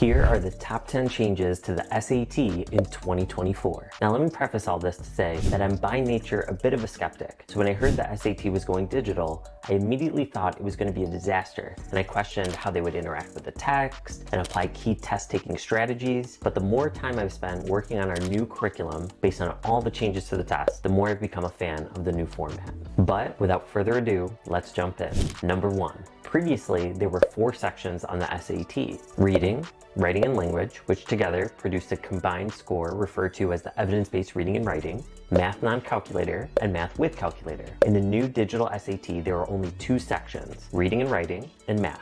Here are the top 10 changes to the SAT in 2024. Now let me preface all this to say that I'm by nature a bit of a skeptic. So when I heard the SAT was going digital, I immediately thought it was going to be a disaster, and I questioned how they would interact with the text and apply key test-taking strategies. But the more time I've spent working on our new curriculum based on all the changes to the test, the more I've become a fan of the new format. But without further ado, let's jump in. Number 1. Previously, there were 4 sections on the SAT: reading, writing and language, which together produced a combined score referred to as the evidence-based reading and writing, math non-calculator, and math with calculator. In the new digital SAT, there are only 2 sections: reading and writing, and math.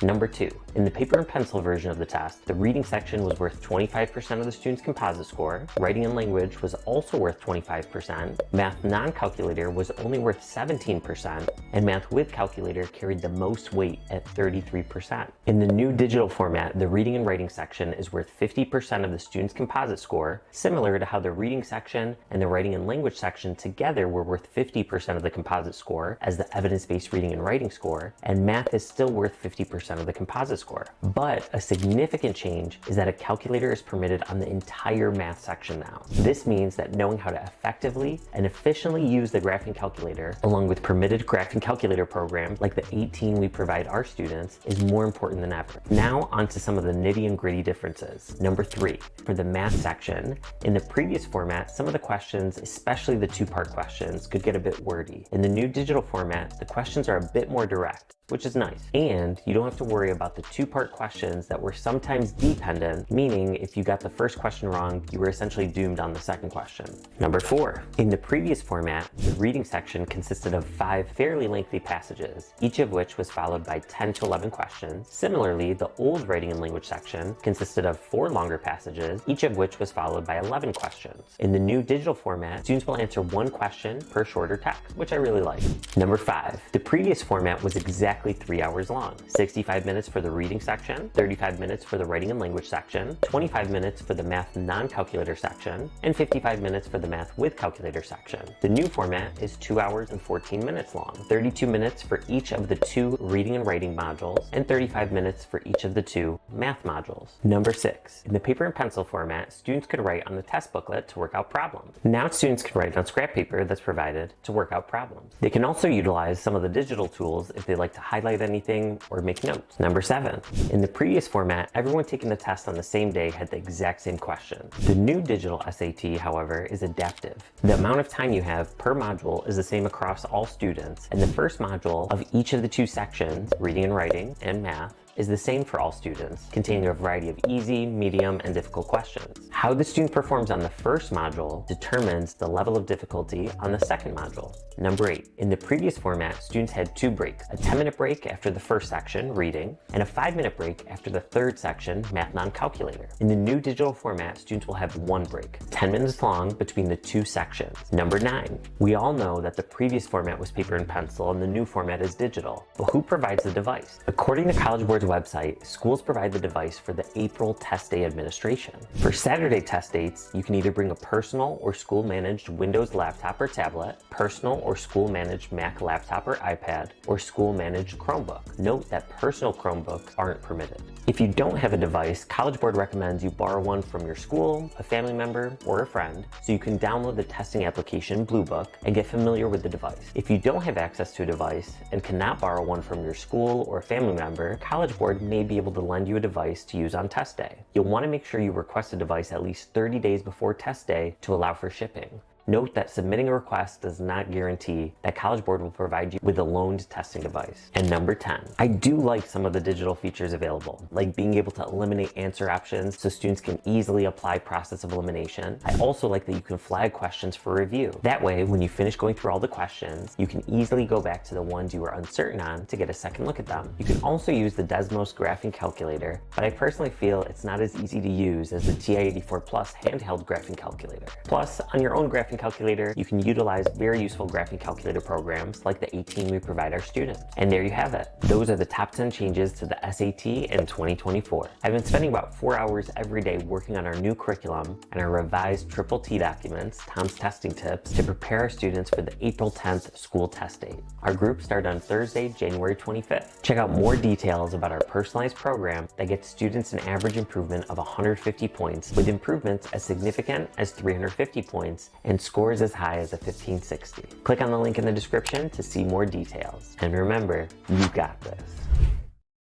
Number 2, in the paper and pencil version of the test, the reading section was worth 25% of the student's composite score, writing and language was also worth 25%, math non-calculator was only worth 17%, and math with calculator carried the most weight at 33%. In the new digital format, the reading and writing section is worth 50% of the student's composite score, similar to how the reading section and the writing and language section together were worth 50% of the composite score as the evidence-based reading and writing score, and math is still worth 50% of the composite score. But a significant change is that a calculator is permitted on the entire math section now. This means that knowing how to effectively and efficiently use the graphing calculator, along with permitted graphing calculator programs like the 18 we provide our students, is more important than ever. Now onto some of the nitty and gritty differences. Number 3, for the math section, in the previous format, some of the questions, especially the 2-part questions, could get a bit wordy. In the new digital format, the questions are a bit more direct, which is nice. And you don't have to worry about the 2-part questions that were sometimes dependent, meaning if you got the first question wrong, you were essentially doomed on the second question. Number 4, in the previous format, the reading section consisted of 5 fairly lengthy passages, each of which was followed by 10 to 11 questions. Similarly, the old writing and language section consisted of 4 longer passages, each of which was followed by 11 questions. In the new digital format, students will answer 1 question per shorter text, which I really like. Number 5, the previous format was exactly 3 hours long. 65 minutes for the reading section, 35 minutes for the writing and language section, 25 minutes for the math non-calculator section, and 55 minutes for the math with calculator section. The new format is 2 hours and 14 minutes long, 32 minutes for each of the 2 reading and writing modules, and 35 minutes for each of the 2 math modules. Number 6, in the paper and pencil format, students could write on the test booklet to work out problems. Now students can write on scrap paper that's provided to work out problems. They can also utilize some of the digital tools if they like to highlight anything or make notes. Number 7, in the previous format, everyone taking the test on the same day had the exact same question. The new digital SAT, however, is adaptive. The amount of time you have per module is the same across all students, and the first module of each of the 2 sections, reading and writing and math, is the same for all students, containing a variety of easy, medium, and difficult questions. How the student performs on the first module determines the level of difficulty on the second module. Number 8, in the previous format, students had 2 breaks, a 10-minute break after the first section, reading, and a 5-minute break after the third section, math non-calculator. In the new digital format, students will have 1 break, 10 minutes long between the 2 sections. Number 9, we all know that the previous format was paper and pencil and the new format is digital, but who provides the device? According to College Board's website, schools provide the device for the April test day administration. For Saturday test dates, you can either bring a personal or school-managed Windows laptop or tablet, personal or school-managed Mac laptop or iPad, or school-managed Chromebook. Note that personal Chromebooks aren't permitted. If you don't have a device, College Board recommends you borrow one from your school, a family member, or a friend, so you can download the testing application Bluebook and get familiar with the device. If you don't have access to a device and cannot borrow one from your school or family member, College Board may be able to lend you a device to use on test day. You'll want to make sure you request a device at least 30 days before test day to allow for shipping. Note that submitting a request does not guarantee that College Board will provide you with a loaned testing device. And number 10, I do like some of the digital features available, like being able to eliminate answer options so students can easily apply process of elimination. I also like that you can flag questions for review. That way, when you finish going through all the questions, you can easily go back to the ones you were uncertain on to get a second look at them. You can also use the Desmos graphing calculator, but I personally feel it's not as easy to use as the TI-84 Plus handheld graphing calculator. Plus, on your own graphing graphing calculator, you can utilize very useful graphing calculator programs like the 18 we provide our students. And there you have it. Those are the top 10 changes to the SAT in 2024. I've been spending about 4 hours every day working on our new curriculum and our revised Triple T documents, Tom's testing tips, to prepare our students for the April 10th school test date. Our group started on Thursday, January 25th. Check out more details about our personalized program that gets students an average improvement of 150 points, with improvements as significant as 350 points and scores as high as a 1560. Click on the link in the description to see more details. And remember, you got this.